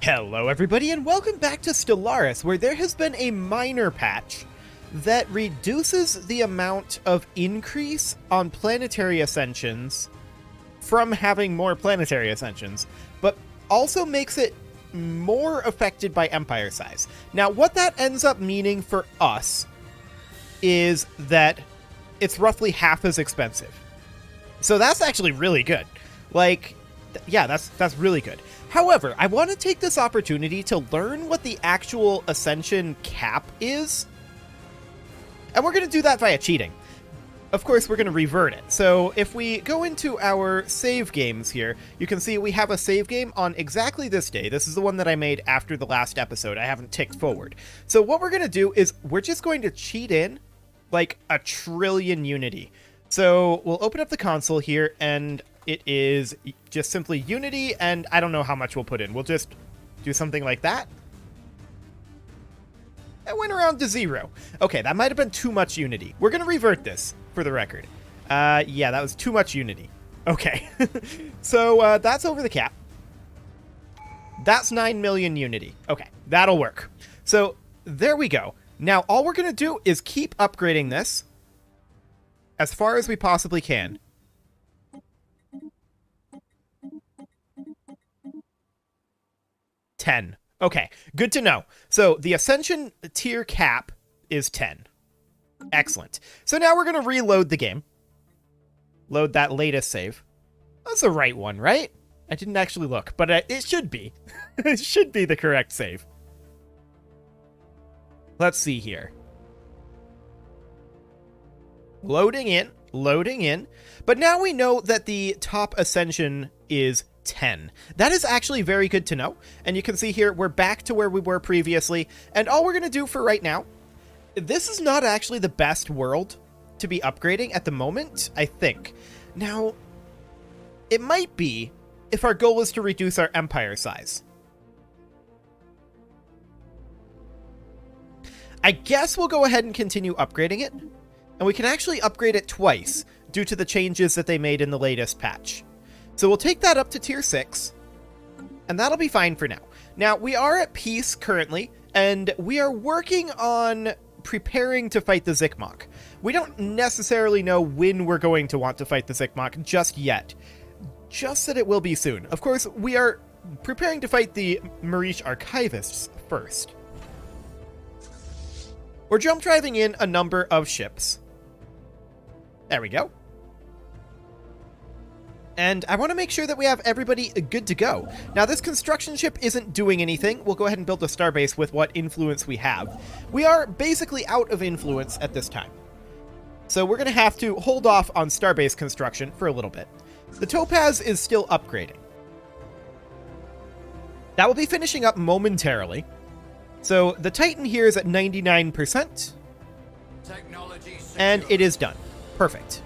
Hello everybody and welcome back to Stellaris, where there has been a minor patch that reduces the amount of increase on planetary ascensions from having more planetary ascensions, but also makes it more affected by empire size. Now, what that ends up meaning for us is that it's roughly half as expensive. So that's actually really good. Yeah, that's really good. However, I want to take this opportunity to learn what the actual Ascension cap is. And we're going to do that via cheating. Of course, we're going to revert it. So if we go into our save games here, you can see we have a save game on exactly this day. This is the one that I made after the last episode. I haven't ticked forward. So what we're going to do is we're just going to cheat in like 1 trillion Unity. So we'll open up the console here, and it is just simply Unity, and I don't know how much we'll put in. We'll just do something like that. It went around to 0. Okay, that might have been too much Unity. We're going to revert this, for the record. Yeah, that was too much Unity. Okay. So, that's over the cap. That's 9 million Unity. Okay, that'll work. So, there we go. Now, all we're going to do is keep upgrading this as far as we possibly can. $10. Okay, good to know. So the Ascension tier cap is 10. Excellent. So now we're going to reload the game. Load that latest save. That's the right one, right? I didn't actually look, but it should be. It should be the correct save. Let's see here. Loading in. But now we know that the top Ascension is 10. That is actually very good to know. And you can see here, we're back to where we were previously. And all we're going to do for right now, this is not actually the best world to be upgrading at the moment, I think. Now, it might be if our goal is to reduce our empire size. I guess we'll go ahead and continue upgrading it. And we can actually upgrade it twice due to the changes that they made in the latest patch. So we'll take that up to tier 6, and that'll be fine for now. Now, we are at peace currently, and we are working on preparing to fight the Zikmok. We don't necessarily know when we're going to want to fight the Zikmok just yet. Just that it will be soon. Of course, we are preparing to fight the Marish Archivists first. We're jump driving in a number of ships. There we go. And I want to make sure that we have everybody good to go. Now, this construction ship isn't doing anything. We'll go ahead and build a starbase with what influence we have. We are basically out of influence at this time. So we're going to have to hold off on starbase construction for a little bit. The Topaz is still upgrading. That will be finishing up momentarily. So the Titan here is at 99%. And it is done. Perfect.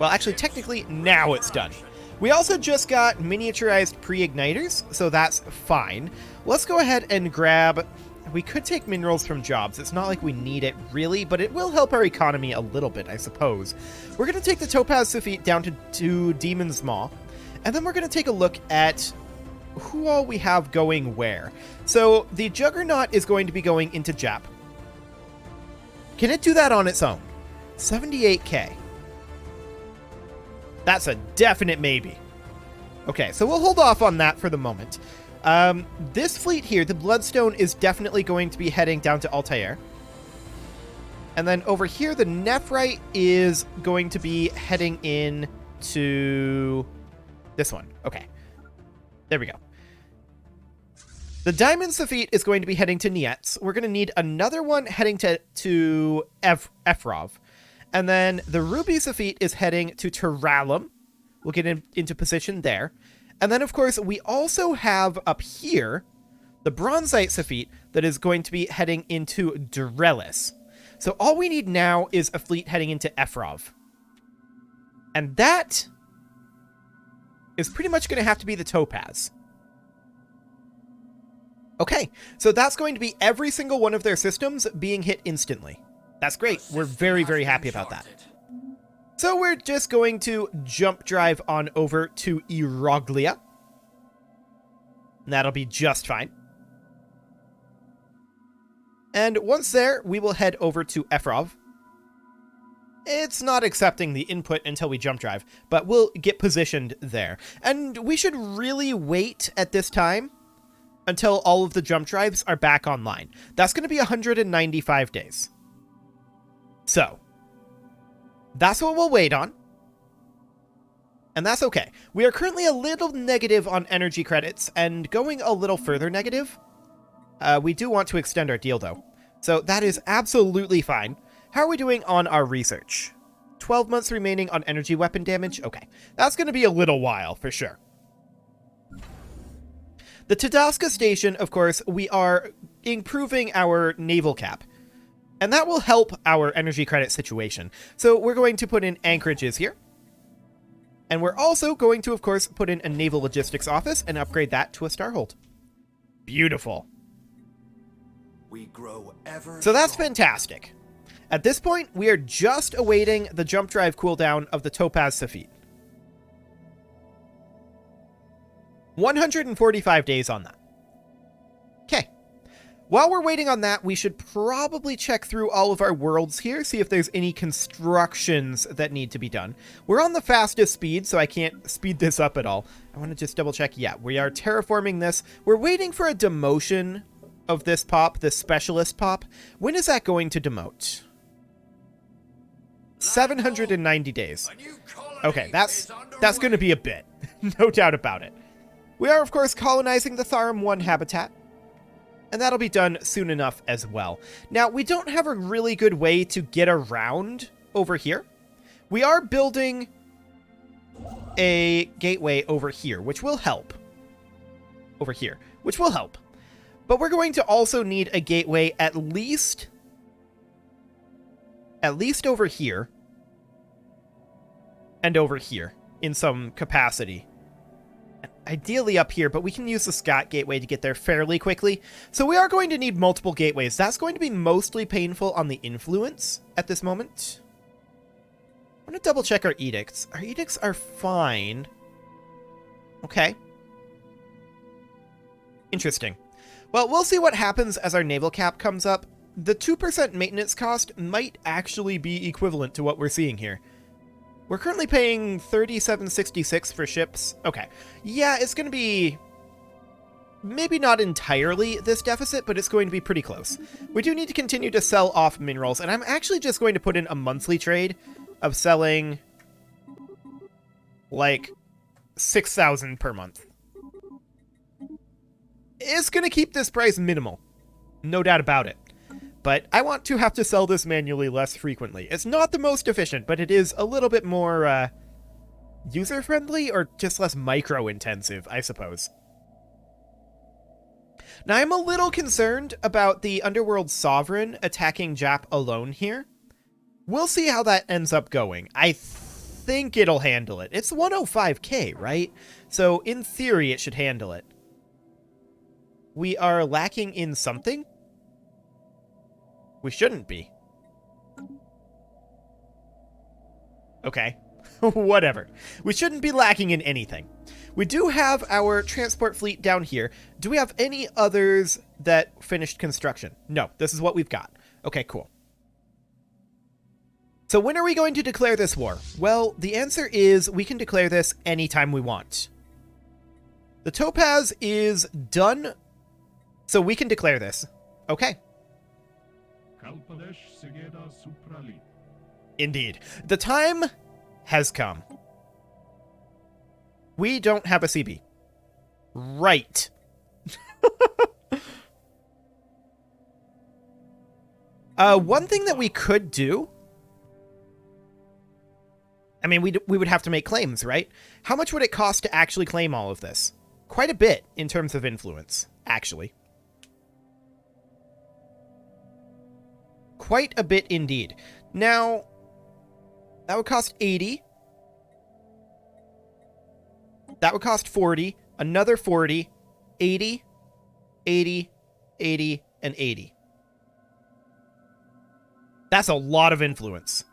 Well, actually, technically, now it's done. We also just got miniaturized pre-igniters, so that's fine. Let's go ahead and grab... We could take minerals from jobs. It's not like we need it, really, but it will help our economy a little bit, I suppose. We're going to take the Topaz Sophite down to Demon's Maw, and then we're going to take a look at who all we have going where. So, the Juggernaut is going to be going into Jap. Can it do that on its own? 78k. That's a definite maybe. Okay, so we'll hold off on that for the moment. This fleet here, the Bloodstone, is definitely going to be heading down to Altair. And then over here, the Nephrite is going to be heading in to this one. Okay. There we go. The Diamond Sophite is going to be heading to Nietz. We're going to need another one heading to Efrov. And then the Ruby Sophite is heading to Terralum. We'll get into position there. And then, of course, we also have up here the Bronzite Sophite that is going to be heading into Durelis. So all we need now is a fleet heading into Efrov. And that is pretty much going to have to be the Topaz. Okay, so that's going to be every single one of their systems being hit instantly. That's great. We're very, very happy about that. So we're just going to jump drive on over to Iroglia. That'll be just fine. And once there, we will head over to Efrov. It's not accepting the input until we jump drive, but we'll get positioned there. And we should really wait at this time until all of the jump drives are back online. That's going to be 195 days. So, that's what we'll wait on. And that's okay. We are currently a little negative on energy credits, and going a little further negative. We do want to extend our deal, though. So that is absolutely fine. How are we doing on our research? 12 months remaining on energy weapon damage? Okay. That's going to be a little while, for sure. The Tadasca station, of course, we are improving our naval cap. And that will help our energy credit situation. So we're going to put in anchorages here. And we're also going to, of course, put in a naval logistics office and upgrade that to a starhold. Beautiful. We grow ever so that's fantastic. At this point, we are just awaiting the jump drive cooldown of the Topaz Saphit. 145 days on that. Okay. While we're waiting on that, we should probably check through all of our worlds here, see if there's any constructions that need to be done. We're on the fastest speed, so I can't speed this up at all. I want to just double check. Yeah, we are terraforming this. We're waiting for a demotion of this pop, this specialist pop. When is that going to demote? 790 days. Okay, that's going to be a bit. No doubt about it. We are, of course, colonizing the Tharum 1 habitat. And that'll be done soon enough as well. Now, we don't have a really good way to get around over here. We are building a gateway over here, which will help. Over here, which will help. But we're going to also need a gateway at least over here. And over here in some capacity. Ideally up here, but we can use the Scott Gateway to get there fairly quickly. So we are going to need multiple gateways. That's going to be mostly painful on the influence at this moment. I want to double check our edicts. Our edicts are fine. Okay. Interesting. Well, we'll see what happens as our naval cap comes up. The 2% maintenance cost might actually be equivalent to what we're seeing here. We're currently paying $37.66 for ships. Okay. Yeah, it's going to be maybe not entirely this deficit, but it's going to be pretty close. We do need to continue to sell off minerals, and I'm actually just going to put in a monthly trade of selling like 6,000 per month. It's going to keep this price minimal. No doubt about it. But I want to have to sell this manually less frequently. It's not the most efficient, but it is a little bit more user-friendly or just less micro-intensive, I suppose. Now, I'm a little concerned about the Underworld Sovereign attacking Jap alone here. We'll see how that ends up going. I think it'll handle it. It's 105k, right? So, in theory, it should handle it. We are lacking in something? We shouldn't be. Okay. Whatever. We shouldn't be lacking in anything. We do have our transport fleet down here. Do we have any others that finished construction? No, this is what we've got. Okay, cool. So when are we going to declare this war? Well, the answer is we can declare this anytime we want. The Topaz is done, so we can declare this. Okay. Indeed. The time has come. We don't have a CB. Right. One thing that we could do... I mean, we would have to make claims, right? How much would it cost to actually claim all of this? Quite a bit in terms of influence, actually. Quite a bit indeed. Now, that would cost 80. That would cost 40. Another 40. 80. 80. 80. And 80. That's a lot of influence.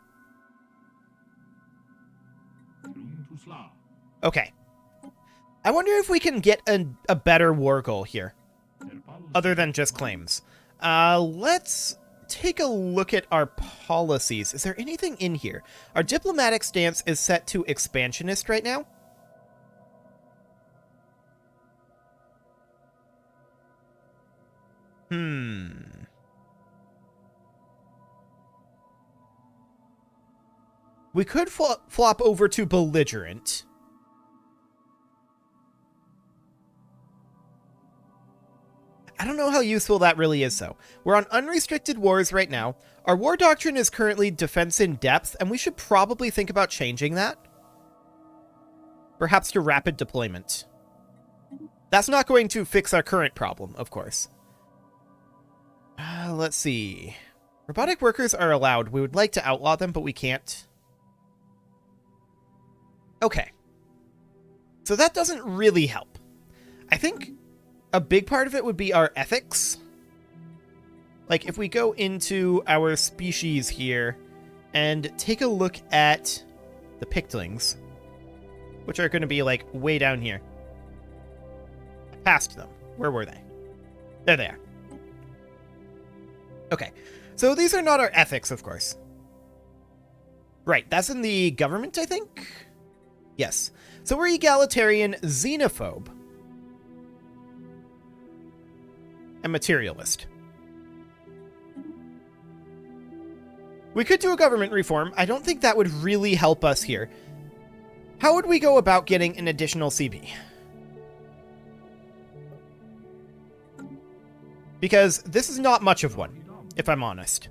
Okay. I wonder if we can get a better war goal here. Other than just claims. Let's take a look at our policies. Is there anything in here? Our diplomatic stance is set to expansionist right now. We could flop over to belligerent. I don't know how useful that really is, though. We're on unrestricted wars right now. Our war doctrine is currently defense in depth, and we should probably think about changing that. Perhaps to rapid deployment. That's not going to fix our current problem, of course. Let's see. Robotic workers are allowed. We would like to outlaw them, but we can't. Okay. So that doesn't really help. I think a big part of it would be our ethics. Like, if we go into our species here and take a look at the Pictlings, which are going to be, like, way down here. Past them. Where were they? There they are. Okay. So these are not our ethics, of course. Right, that's in the government, I think? Yes. So we're egalitarian, xenophobe, and materialist. We could do a government reform. I don't think that would really help us here. How would we go about getting an additional CB? Because this is not much of one, if I'm honest.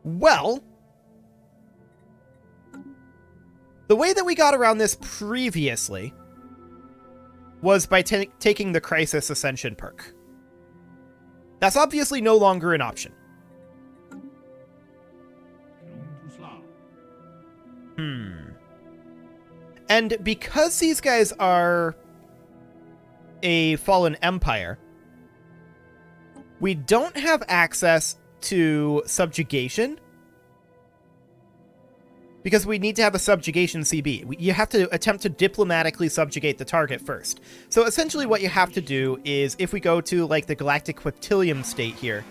Well, the way that we got around this previously was by taking the Crisis Ascension perk. That's obviously no longer an option. And because these guys are a fallen empire, we don't have access to subjugation because we need to have a subjugation CB. You have to attempt to diplomatically subjugate the target first. So essentially what you have to do is, if we go to like the Galactic Quintilium state here,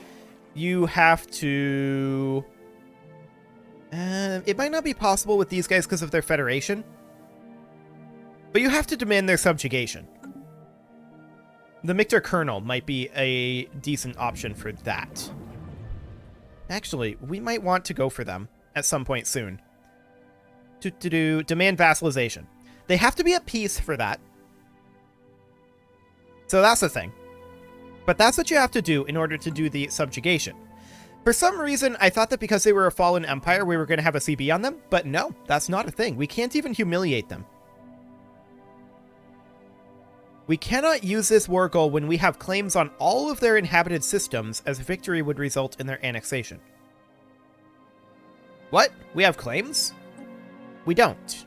you have to... it might not be possible with these guys because of their federation, but you have to demand their subjugation. The Mictor Colonel might be a decent option for that. Actually, we might want to go for them at some point soon. Demand vassalization. They have to be at peace for that. So that's the thing. But that's what you have to do in order to do the subjugation. For some reason, I thought that because they were a fallen empire, we were going to have a CB on them. But no, that's not a thing. We can't even humiliate them. We cannot use this war goal when we have claims on all of their inhabited systems, as victory would result in their annexation. What? We have claims? We don't.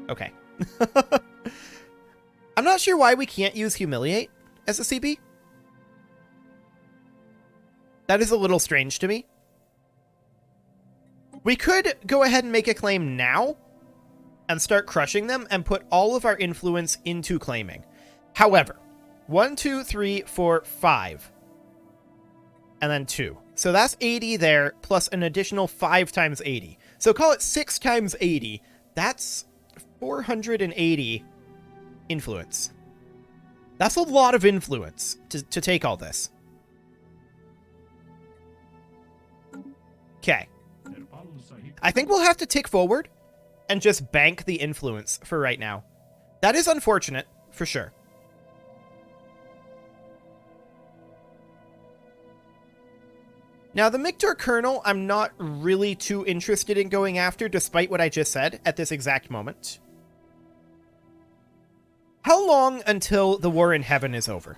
Okay. I'm not sure why we can't use humiliate as a CB. That is a little strange to me. We could go ahead and make a claim now and start crushing them and put all of our influence into claiming. However, 1, 2, 3, 4, 5. And then 2. So that's 80 there, plus an additional 5 times 80. So call it 6 times 80. That's 480 influence. That's a lot of influence to take all this. Okay. I think we'll have to tick forward and just bank the influence for right now. That is unfortunate, for sure. Now, the Mictor Colonel, I'm not really too interested in going after, despite what I just said at this exact moment. How long until the war in heaven is over?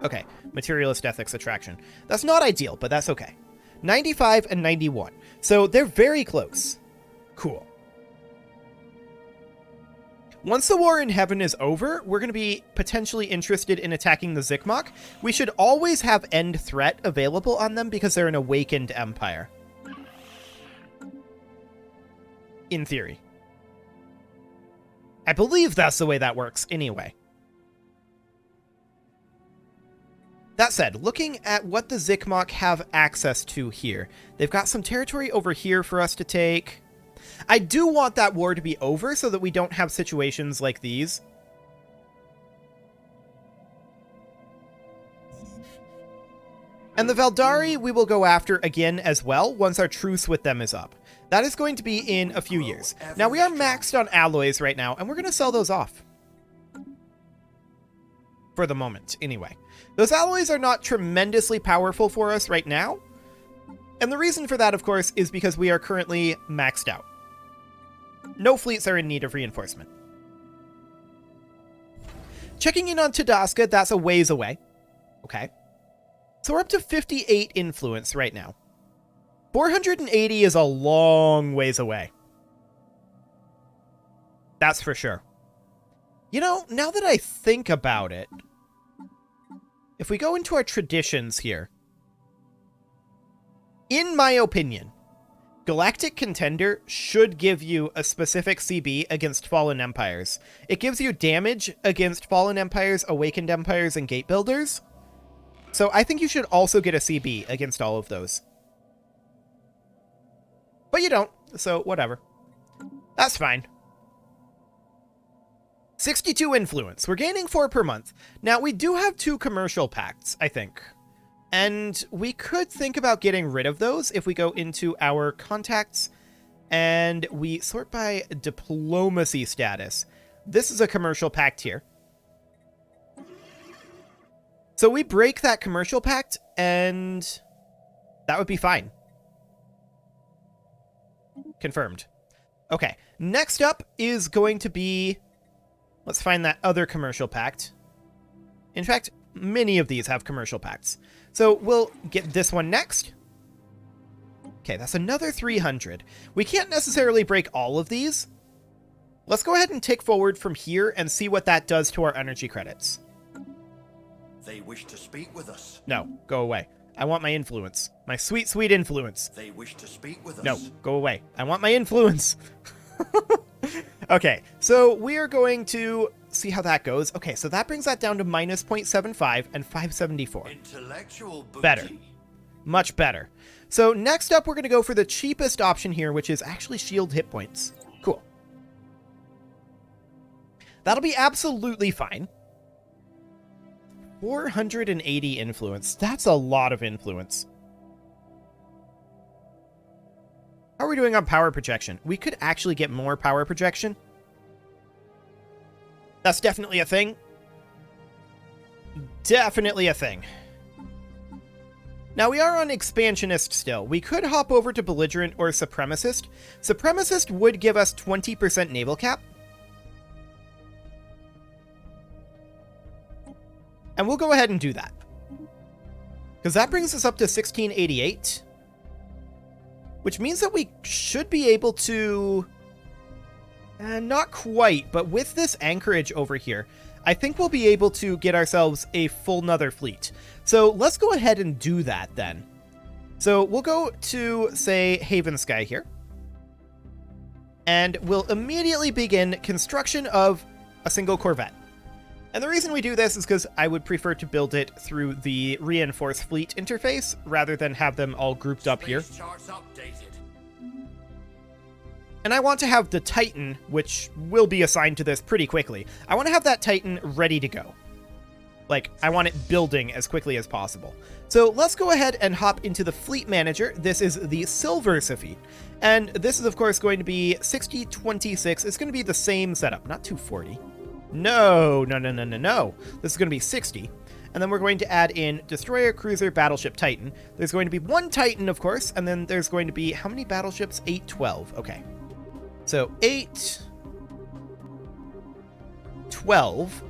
Okay, materialist ethics attraction. That's not ideal, but that's okay. 95 and 91. So they're very close. Cool. Once the war in heaven is over, we're going to be potentially interested in attacking the Zikmok. We should always have end threat available on them because they're an awakened empire. In theory. I believe that's the way that works anyway. That said, looking at what the Zikmok have access to here, they've got some territory over here for us to take. I do want that war to be over so that we don't have situations like these. And the Valdari we will go after again as well once our truce with them is up. That is going to be in a few years. Now we are maxed on alloys right now, and we're going to sell those off. For the moment, anyway. Those alloys are not tremendously powerful for us right now. And the reason for that, of course, is because we are currently maxed out. No fleets are in need of reinforcement. Checking in on Tadaska, that's a ways away. Okay. So we're up to 58 influence right now. 480 is a long ways away. That's for sure. You know, now that I think about it, if we go into our traditions here, in my opinion, Galactic Contender should give you a specific CB against Fallen Empires. It gives you damage against Fallen Empires, Awakened Empires, and Gate Builders. So I think you should also get a CB against all of those. But you don't, so whatever. That's fine. 62 influence. We're gaining 4 per month. Now, we do have 2 commercial pacts, I think. And we could think about getting rid of those if we go into our contacts and we sort by diplomacy status. This is a commercial pact here. So we break that commercial pact and that would be fine. Confirmed. Okay, next up is going to be... Let's find that other commercial pact. In fact, many of these have commercial pacts. So we'll get this one next. Okay, that's another 300. We can't necessarily break all of these. Let's go ahead and tick forward from here and see what that does to our energy credits. They wish to speak with us. No, go away. I want my influence. My sweet, sweet influence. They wish to speak with us. No, go away. I want my influence. Okay, so we are going to see how that goes. Okay, so that brings that down to minus 0.75 and 574. Intellectual booty. Better. Much better. So next up, we're going to go for the cheapest option here, which is actually shield hit points. Cool. That'll be absolutely fine. 480 influence. That's a lot of influence. How are we doing on power projection? We could actually get more power projection. That's definitely a thing. Definitely a thing. Now, we are on Expansionist still. We could hop over to Belligerent or Supremacist. Supremacist would give us 20% naval cap. And we'll go ahead and do that. Because that brings us up to 1688. Which means that we should be able to... not quite, but with this anchorage over here, I think we'll be able to get ourselves a full nother fleet. So let's go ahead and do that then. So we'll go to, say, Haven Sky here. And we'll immediately begin construction of a single corvette. And the reason we do this is because I would prefer to build it through the reinforced fleet interface rather than have them all grouped up here. And I want to have the Titan, which will be assigned to this pretty quickly. I want to have that Titan ready to go. Like, I want it building as quickly as possible. So let's go ahead and hop into the Fleet Manager. This is the Silver Safit. And this is, of course, going to be 6026. It's going to be the same setup, not 240. No. This is going to be 60. And then we're going to add in Destroyer, Cruiser, Battleship, Titan. There's going to be 1 Titan, of course, and then there's going to be, how many battleships? 8, 12. Okay. So 8, 12,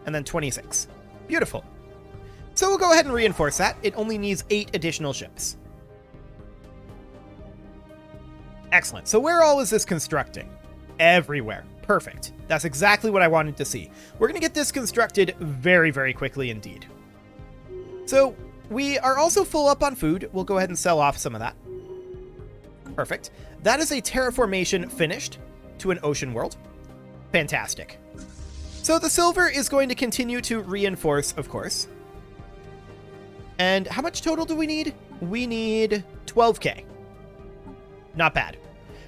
and then 26. Beautiful. So we'll go ahead and reinforce that. It only needs 8 additional ships. Excellent. So where all is this constructing? Everywhere. Perfect. That's exactly what I wanted to see. We're going to get this constructed very, very quickly indeed. So we are also full up on food. We'll go ahead and sell off some of that. Perfect. That is a terraformation finished to an ocean world. Fantastic. So the silver is going to continue to reinforce, of course. And how much total do we need? We need 12k. Not bad.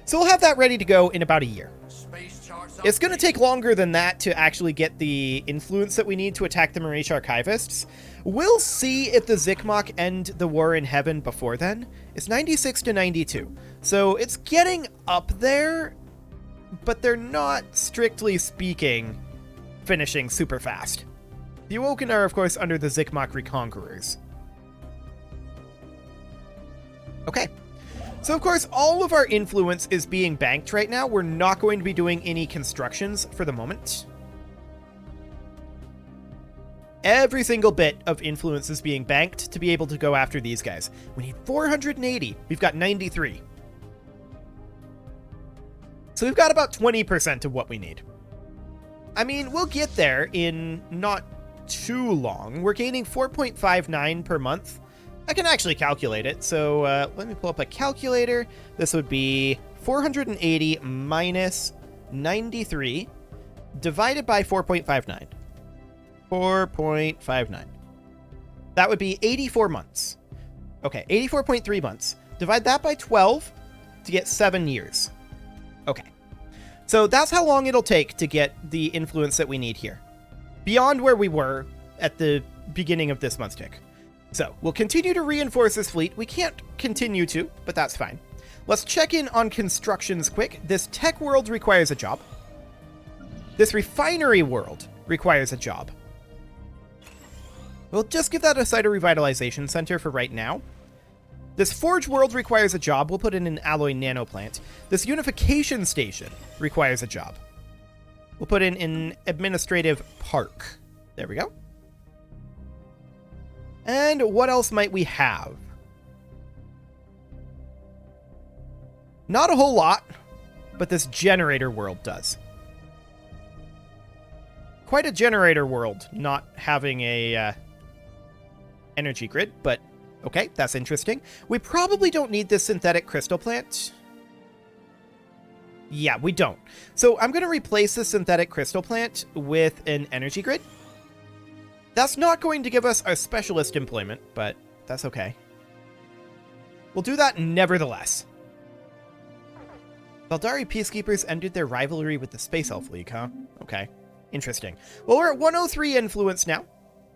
So we'll have that ready to go in about a year. Space charts It's going to take longer than that to actually get the influence that we need to attack the Marish Archivists. We'll see if the Zikmok end the war in heaven before then. It's 96 to 92. So it's getting up there, but they're not, strictly speaking, finishing super fast. The Awoken are, of course, under the Zikmok Reconquerors. Okay. So, of course, all of our influence is being banked right now. We're not going to be doing any constructions for the moment. Every single bit of influence is being banked to be able to go after these guys. We need 480. We've got 93. So we've got about 20% of what we need. I mean, we'll get there in not too long. We're gaining 4.59 per month. I can actually calculate it. So let me pull up a calculator. This would be 480 minus 93 divided by 4.59. 4.59. That would be 84 months. Okay, 84.3 months. Divide that by 12 to get 7 years. Okay. So that's how long it'll take to get the influence that we need here. Beyond where we were at the beginning of this month's tick. So we'll continue to reinforce this fleet. We can't continue to, but that's fine. Let's check in on constructions quick. This tech world requires a job. This refinery world requires a job. We'll just give that a site of revitalization center for right now. This forge world requires a job. We'll put in an alloy nano plant. This unification station requires a job. We'll put in an administrative park. There we go. And what else might we have? Not a whole lot, but this generator world does. Quite a generator world, not having a energy grid, but okay, that's interesting. We probably don't need this synthetic crystal plant. Yeah, we don't. So I'm going to replace the synthetic crystal plant with an energy grid. That's not going to give us a specialist employment, but that's okay. We'll do that nevertheless. Valdari Peacekeepers ended their rivalry with the Space Elf League, huh? Okay, interesting. Well, we're at 103 influence now.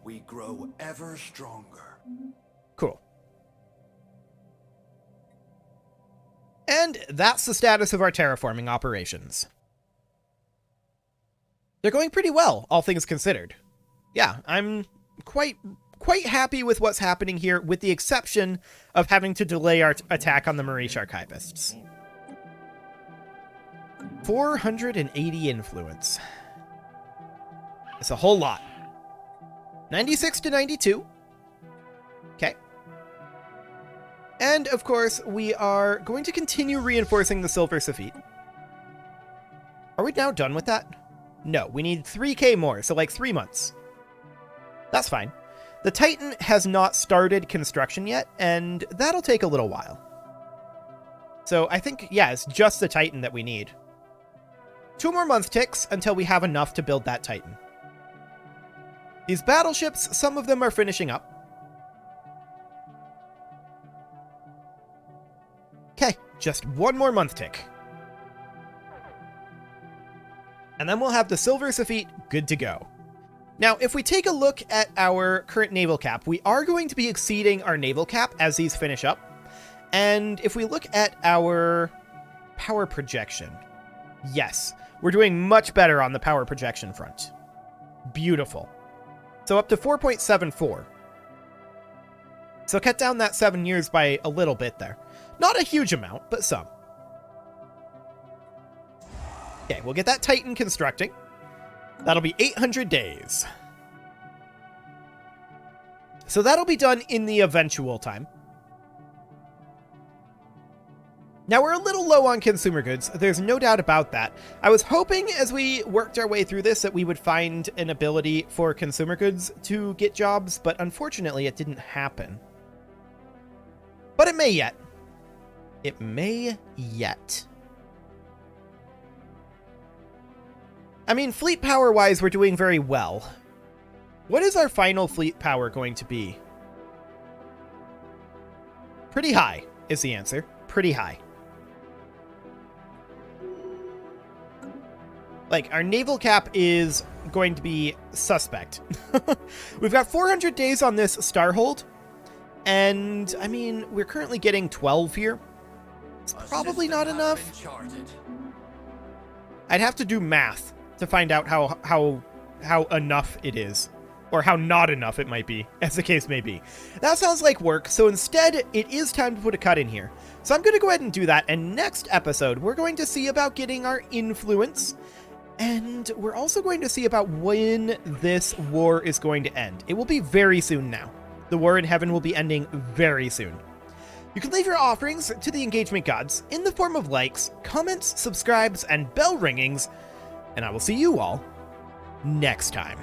We grow ever stronger. Cool. And that's the status of our terraforming operations. They're going pretty well, all things considered. Yeah, I'm quite happy with what's happening here, with the exception of having to delay our attack on the Marish Archivists. 480 influence. It's a whole lot. 96 to 92. Okay. And, of course, we are going to continue reinforcing the Silver Saphite. Are we now done with that? No, we need 3k more, so like 3 months. That's fine. The Titan has not started construction yet, and that'll take a little while. So I think, yeah, it's just the Titan that we need. 2 more month ticks until we have enough to build that Titan. These battleships, some of them are finishing up. Okay, just 1 more month tick. And then we'll have the Silver Saphite good to go. Now, if we take a look at our current naval cap, we are going to be exceeding our naval cap as these finish up. And if we look at our power projection, yes, we're doing much better on the power projection front. Beautiful. So up to 4.74. So cut down that 7 years by a little bit there. Not a huge amount, but some. Okay, we'll get that Titan constructing. That'll be 800 days. So that'll be done in the eventual time. Now, we're a little low on consumer goods. There's no doubt about that. I was hoping as we worked our way through this that we would find an ability for consumer goods to get jobs, but unfortunately it didn't happen. But it may yet. It may yet. I mean, fleet power-wise, we're doing very well. What is our final fleet power going to be? Pretty high is the answer. Pretty high. Like, our naval cap is going to be suspect. We've got 400 days on this Starhold, and, I mean, we're currently getting 12 here. It's probably not enough. I'd have to do math to find out how enough it is, or how not enough it might be, as the case may be. That sounds like work, so instead, it is time to put a cut in here. So I'm going to go ahead and do that, and next episode, we're going to see about getting our influence, and we're also going to see about when this war is going to end. It will be very soon now. The war in heaven will be ending very soon. You can leave your offerings to the engagement gods in the form of likes, comments, subscribes, and bell ringings, and I will see you all next time.